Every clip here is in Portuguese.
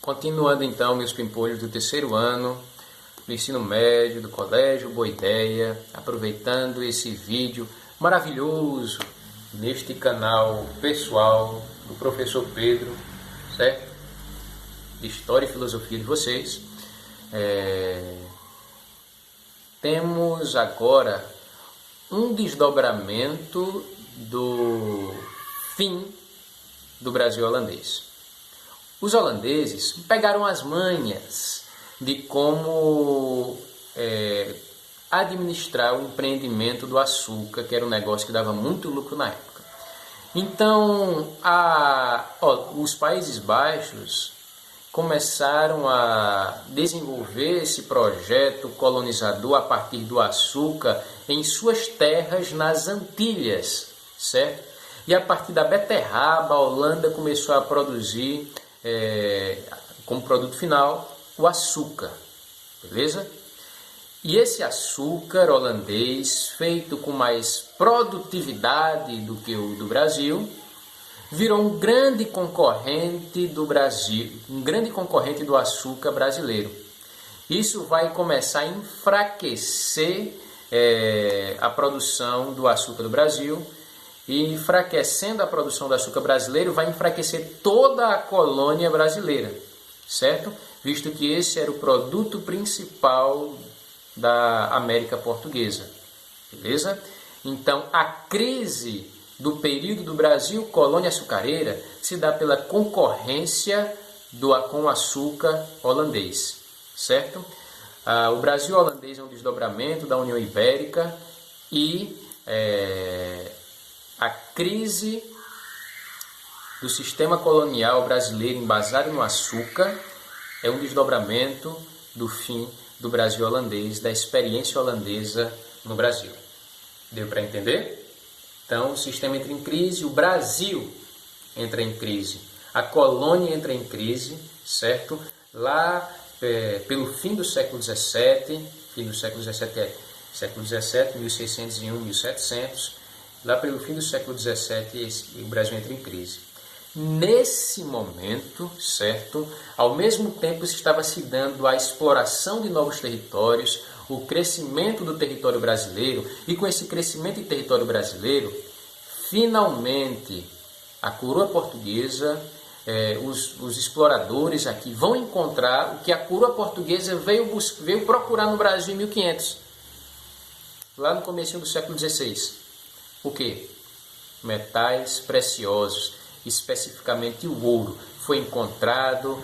Continuando então meus pimpolhos do terceiro ano do ensino médio, do colégio Boa Ideia, aproveitando esse vídeo maravilhoso neste canal pessoal do professor Pedro, certo? De História e Filosofia de vocês. Temos agora um desdobramento do fim do Brasil holandês. Os holandeses pegaram as manhas de como administrar o empreendimento do açúcar, que era um negócio que dava muito lucro na época. Então, os Países Baixos começaram a desenvolver esse projeto colonizador a partir do açúcar em suas terras nas Antilhas, certo? E a partir da beterraba, a Holanda começou a produzir como produto final o açúcar, beleza? E esse açúcar holandês, feito com mais produtividade do que o do Brasil, virou um grande concorrente do Brasil, um grande concorrente do açúcar brasileiro. Isso vai começar a enfraquecer a produção do açúcar do Brasil, e enfraquecendo a produção do açúcar brasileiro, vai enfraquecer toda a colônia brasileira, certo? Visto que esse era o produto principal da América Portuguesa, beleza? Então, a crise do período do Brasil colônia açucareira se dá pela concorrência com o açúcar holandês, certo? O Brasil holandês é um desdobramento da União Ibérica e a crise do sistema colonial brasileiro embasado no açúcar é um desdobramento do fim do Brasil holandês, da experiência holandesa no Brasil. Deu para entender? Então, o sistema entra em crise, o Brasil entra em crise, a colônia entra em crise, certo? Lá, pelo fim do século XVII, século XVII, 1601, 1700, lá pelo fim do século XVII, o Brasil entra em crise. Nesse momento, certo, ao mesmo tempo se estava se dando a exploração de novos territórios, o crescimento do território brasileiro, e com esse crescimento do território brasileiro, finalmente a coroa portuguesa, os exploradores aqui vão encontrar o que a coroa portuguesa veio procurar no Brasil em 1500, lá no começo do século XVI. O que? Metais preciosos, especificamente o ouro. Foi encontrado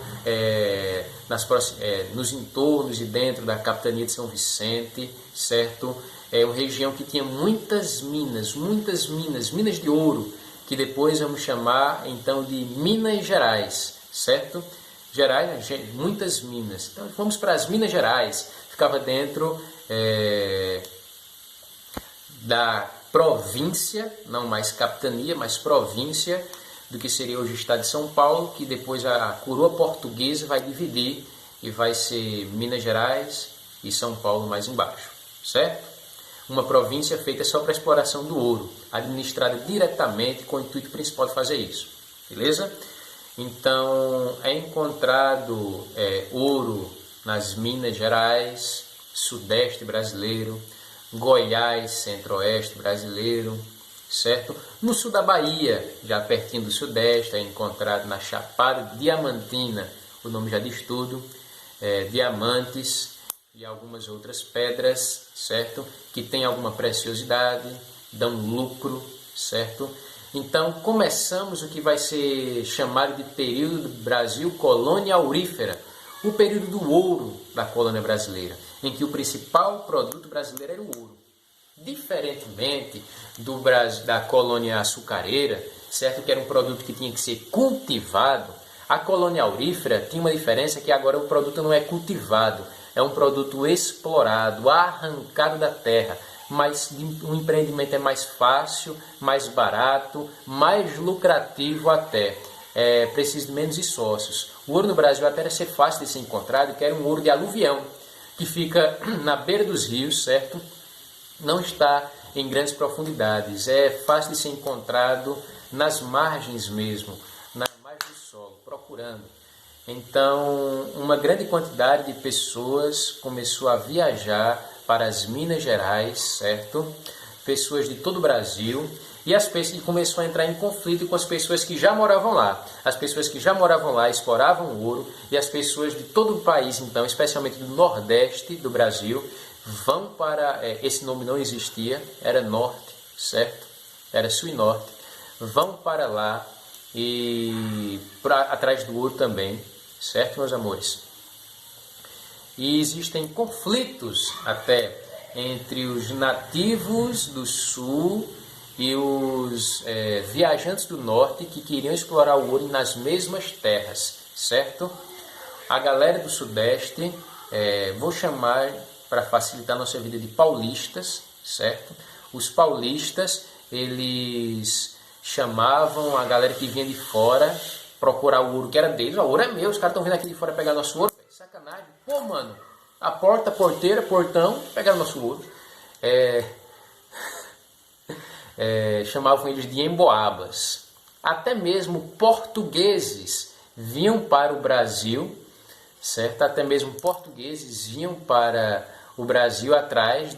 nos entornos e dentro da capitania de São Vicente, certo? É uma região que tinha muitas minas de ouro, que depois vamos chamar então de Minas Gerais, certo? Gerais, muitas minas. Então vamos para as Minas Gerais, ficava dentro da província, não mais capitania, mas província, do que seria hoje o estado de São Paulo, que depois a coroa portuguesa vai dividir e vai ser Minas Gerais e São Paulo mais embaixo, certo? Uma província feita só para a exploração do ouro, administrada diretamente com o intuito principal de fazer isso, beleza? Então, é encontrado ouro nas Minas Gerais, sudeste brasileiro, Goiás, centro-oeste brasileiro, certo? No sul da Bahia, já pertinho do sudeste, é encontrado na Chapada Diamantina, o nome já diz tudo, diamantes e algumas outras pedras, certo? Que tem alguma preciosidade, dão lucro, certo? Então, começamos o que vai ser chamado de período do Brasil colônia aurífera, o período do ouro da colônia brasileira, em que o principal produto brasileiro era o ouro. Diferentemente da colônia açucareira, certo, que era um produto que tinha que ser cultivado, a colônia aurífera tinha uma diferença, que agora o produto não é cultivado, é um produto explorado, arrancado da terra, mas o empreendimento é mais fácil, mais barato, mais lucrativo até. Precisa de menos de sócios. O ouro no Brasil até era ser fácil de ser encontrado, que era um ouro de aluvião, que fica na beira dos rios, certo? Não está em grandes profundidades, é fácil de ser encontrado nas margens mesmo, na margem do solo, procurando. Então, uma grande quantidade de pessoas começou a viajar para as Minas Gerais, certo? Pessoas de todo o Brasil, e as pessoas começou a entrar em conflito com as pessoas que já moravam lá. As pessoas que já moravam lá exploravam ouro, e as pessoas de todo o país, então, especialmente do Nordeste do Brasil, vão para... esse nome não existia, era Norte, certo? Era Sul e Norte. Vão para lá e atrás do ouro também, certo, meus amores? E existem conflitos até entre os nativos do sul e os viajantes do norte que queriam explorar o ouro nas mesmas terras, certo? A galera do sudeste, vou chamar para facilitar nossa vida de paulistas, certo? Os paulistas, eles chamavam a galera que vinha de fora procurar o ouro que era deles. O ouro é meu, os caras estão vindo aqui de fora pegar nosso ouro. Sacanagem. Pô, mano, a porta, porteira, portão, pegaram nosso ouro. Chamavam eles de emboabas. Até mesmo portugueses vinham para o Brasil, certo? Até mesmo portugueses vinham para o Brasil atrás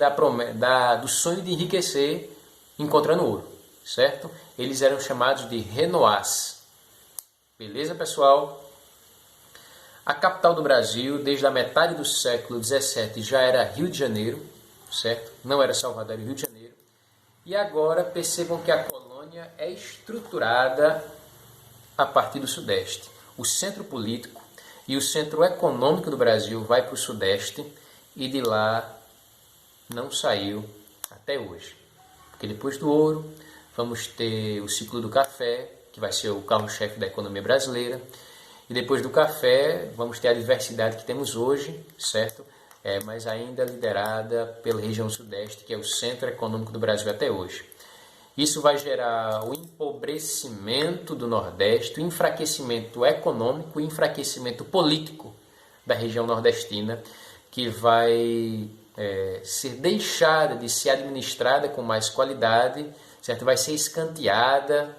do sonho de enriquecer encontrando ouro, certo? Eles eram chamados de Renoás. Beleza, pessoal? A capital do Brasil, desde a metade do século XVII, já era Rio de Janeiro, certo? Não era Salvador, era Rio de Janeiro. E agora percebam que a colônia é estruturada a partir do Sudeste. O centro político e o centro econômico do Brasil vai para o Sudeste e de lá não saiu até hoje. Porque depois do ouro, vamos ter o ciclo do café, que vai ser o carro-chefe da economia brasileira. E depois do café, vamos ter a diversidade que temos hoje, certo? Mas ainda liderada pela região sudeste, que é o centro econômico do Brasil até hoje. Isso vai gerar o empobrecimento do Nordeste, o enfraquecimento econômico e enfraquecimento político da região nordestina, que vai ser deixada de ser administrada com mais qualidade, certo? Vai ser escanteada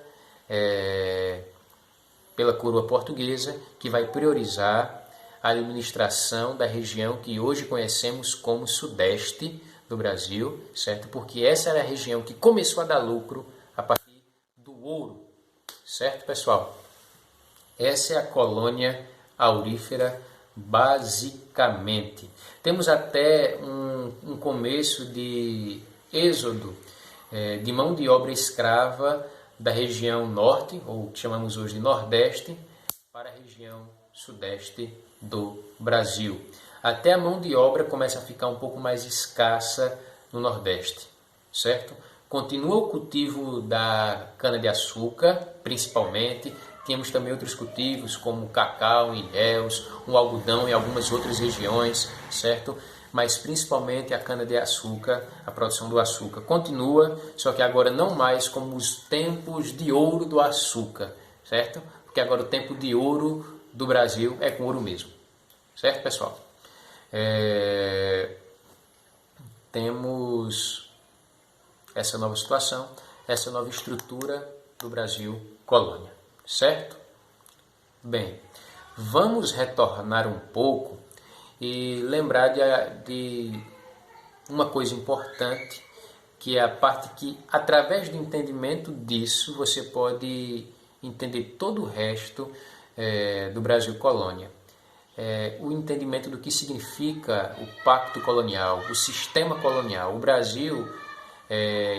pela coroa portuguesa, que vai priorizar a administração da região que hoje conhecemos como Sudeste do Brasil, certo? Porque essa era a região que começou a dar lucro a partir do ouro, certo, pessoal? Essa é a colônia aurífera, basicamente. Temos até um começo de êxodo de mão de obra escrava da região norte, ou que chamamos hoje de Nordeste, para a região Sudeste do Brasil. Até a mão de obra começa a ficar um pouco mais escassa no Nordeste, certo? Continua o cultivo da cana-de-açúcar, principalmente. Temos também outros cultivos como cacau, ilhéus, o algodão em algumas outras regiões, certo? Mas principalmente a cana-de-açúcar, a produção do açúcar continua, só que agora não mais como os tempos de ouro do açúcar, certo? Porque agora o tempo de ouro do Brasil é com ouro mesmo, certo, pessoal? Temos essa nova situação, essa nova estrutura do Brasil colônia, certo? Bem, vamos retornar um pouco e lembrar de uma coisa importante, que é a parte que, através do entendimento disso, você pode entender todo o resto do Brasil colônia. O entendimento do que significa o pacto colonial, o sistema colonial. O Brasil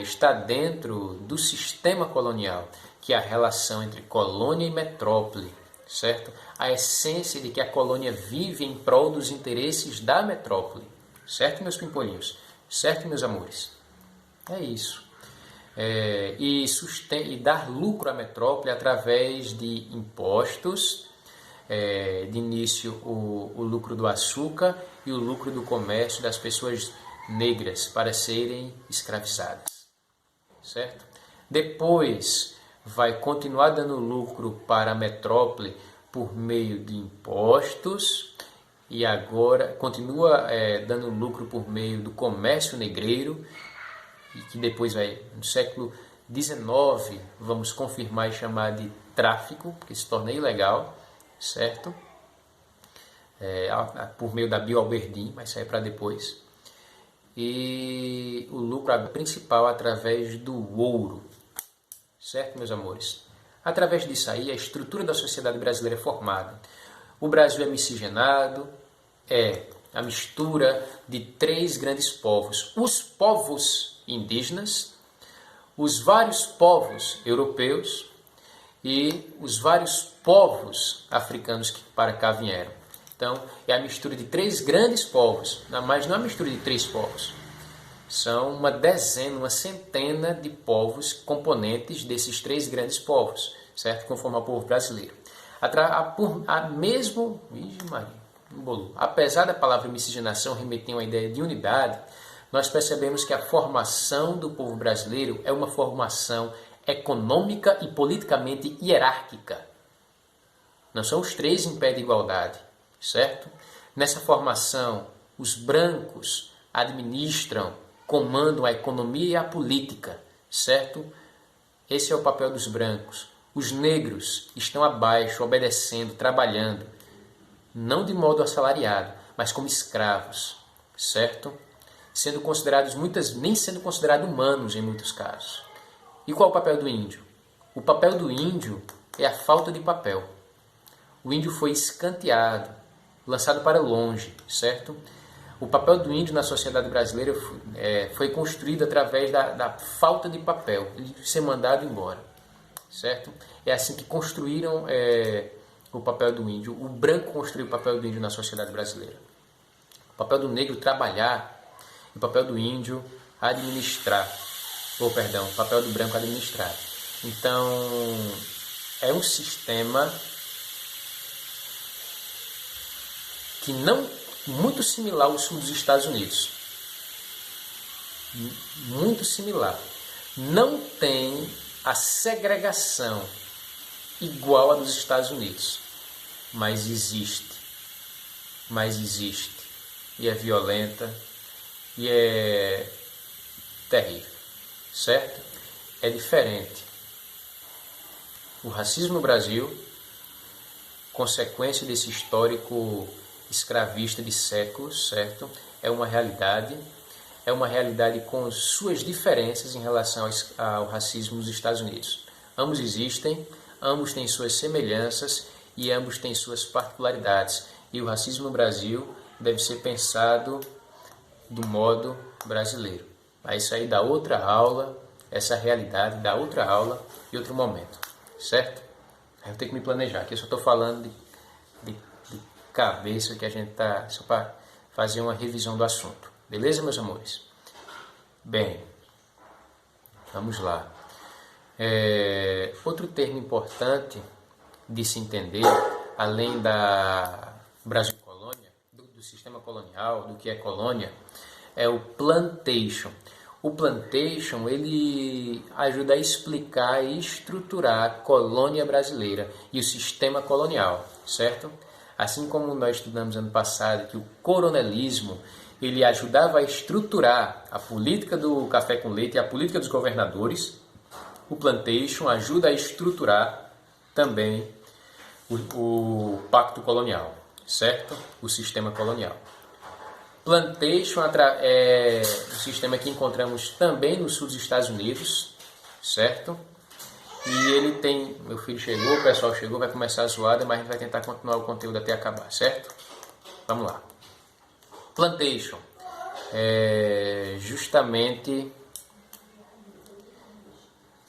está dentro do sistema colonial, que é a relação entre colônia e metrópole, certo? A essência de que a colônia vive em prol dos interesses da metrópole, certo, meus pimpolinhos? Certo, meus amores? É isso. E dar lucro à metrópole através de impostos, de início o lucro do açúcar e o lucro do comércio das pessoas negras para serem escravizadas, certo? Depois vai continuar dando lucro para a metrópole por meio de impostos e agora continua dando lucro por meio do comércio negreiro, e que depois vai, no século XIX, vamos confirmar e chamar de tráfico, porque se torna ilegal, certo? por meio da Bioalberdin, mas isso aí é para depois. E o lucro principal através do ouro, certo, meus amores? Através disso aí, a estrutura da sociedade brasileira é formada. O Brasil é miscigenado, é a mistura de 3 grandes povos. Os povos indígenas, os vários povos europeus e os vários povos africanos que para cá vieram. Então, é a mistura de 3 grandes povos, mas não é a mistura de 3 povos. São uma dezena, uma centena de povos componentes desses 3 grandes povos, certo? Conforme o povo brasileiro. Apesar da palavra miscigenação remeter a uma ideia de unidade, nós percebemos que a formação do povo brasileiro é uma formação econômica e politicamente hierárquica. Não são os 3 em pé de igualdade, certo? Nessa formação, os brancos administram, comandam a economia e a política, certo? Esse é o papel dos brancos. Os negros estão abaixo, obedecendo, trabalhando, não de modo assalariado, mas como escravos, certo? Sendo considerados nem sendo considerados humanos em muitos casos. E qual é o papel do índio? O papel do índio é a falta de papel. O índio foi escanteado, lançado para longe, certo? O papel do índio na sociedade brasileira foi construído através da falta de papel, ele ser mandado embora, certo? É assim que construíram o papel do índio. O branco construiu o papel do índio na sociedade brasileira. O papel do negro trabalhar, e o papel do índio administrar. O papel do branco administrar. Então, é um sistema que não muito similar ao sul dos Estados Unidos. Muito similar. Não tem a segregação igual a dos Estados Unidos, mas existe. E é violenta e é terrível, certo? É diferente. O racismo no Brasil, consequência desse histórico escravista de séculos, certo? É uma realidade com suas diferenças em relação ao racismo nos Estados Unidos. Ambos existem, ambos têm suas semelhanças e ambos têm suas particularidades. E o racismo no Brasil deve ser pensado do modo brasileiro. Mas isso aí dá outra aula, essa realidade dá outra aula e outro momento, certo? Aí eu tenho que me planejar, aqui eu só estou falando de cabeça que a gente tá só para fazer uma revisão do assunto. Beleza, meus amores? Bem, vamos lá. Outro termo importante de se entender, além da Brasil colônia, do sistema colonial, do que é colônia, é o plantation. O plantation, ele ajuda a explicar e estruturar a colônia brasileira e o sistema colonial, certo? Assim como nós estudamos ano passado que o coronelismo ele ajudava a estruturar a política do café com leite e a política dos governadores, o plantation ajuda a estruturar também o pacto colonial, certo? O sistema colonial. Plantation é um sistema que encontramos também no sul dos Estados Unidos, certo? E ele tem... Meu filho chegou, o pessoal chegou, vai começar a zoada, mas a gente vai tentar continuar o conteúdo até acabar, certo? Vamos lá. Plantation é justamente...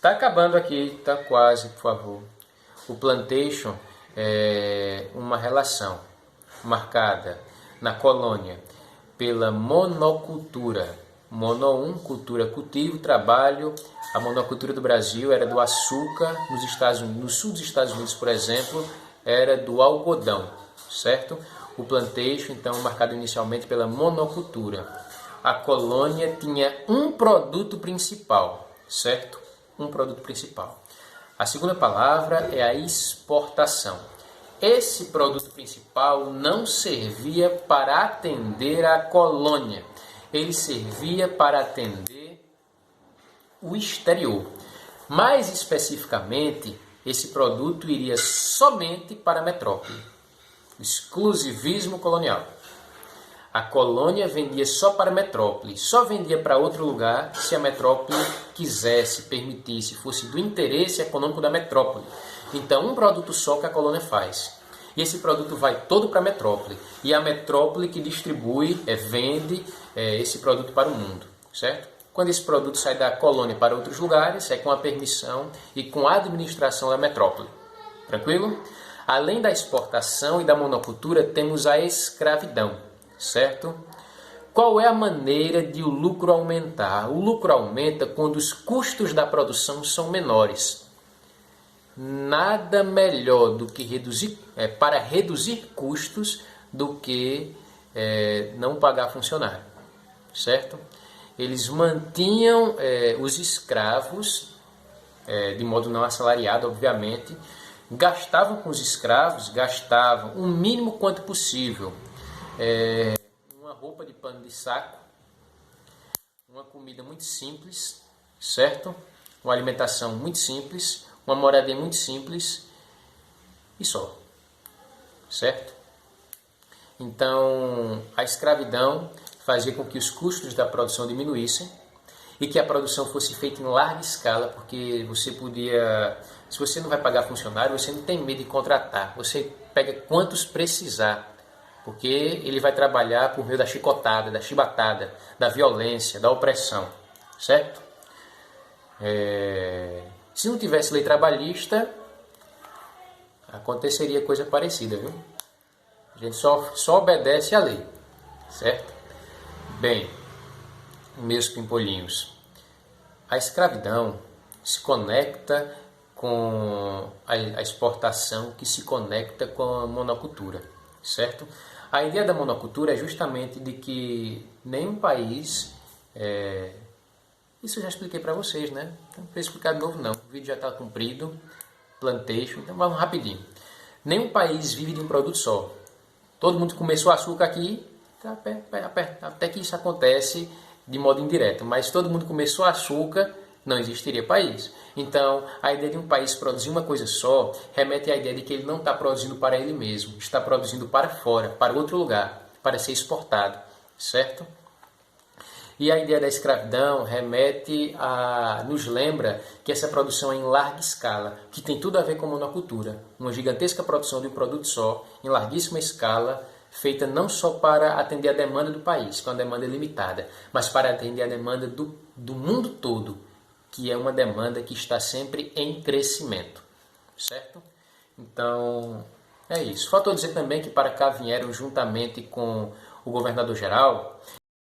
Tá acabando aqui, tá quase, por favor. O plantation é uma relação marcada na colônia pela monocultura. Mono cultura, cultivo, trabalho. A monocultura do Brasil era do açúcar, nos Estados Unidos, no sul dos Estados Unidos, por exemplo, era do algodão, certo? O plantation, então, marcado inicialmente pela monocultura. A colônia tinha um produto principal, certo? Um produto principal. A segunda palavra é a exportação. Esse produto principal não servia para atender a colônia, ele servia para atender o exterior. Mais especificamente, esse produto iria somente para a metrópole. exclusivismo colonial. A colônia vendia só para a metrópole, só vendia para outro lugar se a metrópole quisesse, permitisse, fosse do interesse econômico da metrópole. Então, um produto só que a colônia faz. E esse produto vai todo para a metrópole. E a metrópole que distribui, vende esse produto para o mundo, certo? Quando esse produto sai da colônia para outros lugares, é com a permissão e com a administração da metrópole. Tranquilo? Além da exportação e da monocultura, temos a escravidão, certo? Qual é a maneira de o lucro aumentar? O lucro aumenta quando os custos da produção são menores. Nada melhor do que para reduzir custos do que não pagar funcionário, certo? Eles mantinham os escravos, de modo não assalariado, obviamente, gastavam com os escravos, gastavam o mínimo quanto possível. Uma roupa de pano de saco, uma comida muito simples, certo? Uma alimentação muito simples, uma moradia muito simples e só, certo? Então, a escravidão fazia com que os custos da produção diminuíssem e que a produção fosse feita em larga escala, porque você podia, se você não vai pagar funcionário, você não tem medo de contratar, você pega quantos precisar, porque ele vai trabalhar por meio da chicotada, da chibatada, da violência, da opressão, certo? Se não tivesse lei trabalhista, aconteceria coisa parecida, viu? A gente só obedece à lei, certo? Bem, meus pimpolhinhos, a escravidão se conecta com a exportação, que se conecta com a monocultura, certo? A ideia da monocultura é justamente de que nenhum país... Isso eu já expliquei para vocês, né? Não precisa explicar de novo não, o vídeo já está comprido, plantation, então vamos rapidinho. Nenhum país vive de um produto só. Todo mundo começou açúcar aqui, até que isso acontece de modo indireto, mas todo mundo começou açúcar, não existiria país. Então, a ideia de um país produzir uma coisa só remete à ideia de que ele não está produzindo para ele mesmo, está produzindo para fora, para outro lugar, para ser exportado, certo? E a ideia da escravidão nos lembra que essa produção é em larga escala, que tem tudo a ver com monocultura, uma gigantesca produção de um produto só, em larguíssima escala, feita não só para atender a demanda do país, que é uma demanda limitada, mas para atender a demanda do mundo todo, que é uma demanda que está sempre em crescimento, certo? Então, é isso. Faltou dizer também que para cá vieram, juntamente com o governador-geral,